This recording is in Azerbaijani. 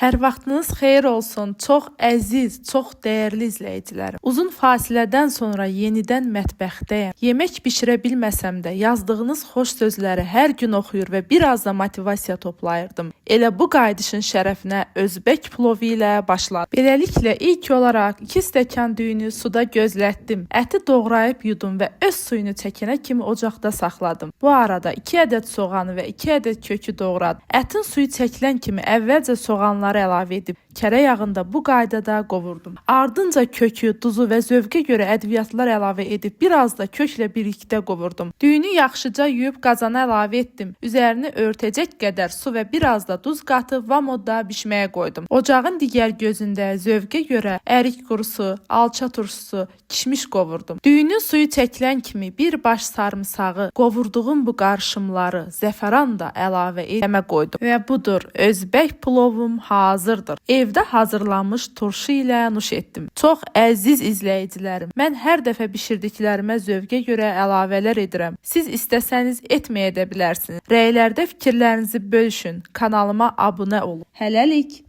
Hər vaxtınız xeyir olsun, çox əziz, çox dəyərli izləyicilərim. Uzun fasilədən sonra yenidən mətbəxdəyəm. Yemək bişirə bilməsəm də yazdığınız xoş sözləri hər gün oxuyur və biraz da motivasiya toplayırdım. Elə bu qayıdışın şərəfinə özbək plovu ilə başladım. Beləliklə ilk olaraq 2 stəkan düyünü suda gözlətdim. Əti doğrayıb yudum və öz suyunu çəkənə kimi ocaqda saxladım. Bu arada 2 ədəd soğanı və 2 ədəd kökü doğradım. Ətin suyu çəkilən kimi əvvəlcə soğanları əlavə edib kərə yağında bu qaydada qovurdum. Ardınca kökü, duzu və zövqə görə ədviyyatlar əlavə edib biraz da köklə birlikdə qovurdum. Düyünü yaxşıca yuyub qazana əlavə etdim. Üzerini örtəcək qədər su və biraz da duz qatıb vamodda bişməyə qoydum. Ocağın digər gözündə zövqə görə ərik qurusu, alça turşusu, kişmiş qovurdum. Düyünün suyu çəkilən kimi bir baş sarımsağı, qovurduğum bu qarışımları zəfəran da əlavə etmə qoydum. Və budur, özbək plovum hazırdır. Evdə hazırlanmış turşu ilə nuş etdim. Çox əziz izləyicilərim, mən hər dəfə bişirdiklərimə zövqə görə əlavələr edirəm. Siz istəsəniz etməyə də bilərsiniz. Rəylərdə fikirlərinizi bölüşün, kanalıma abunə olun. Hələlik!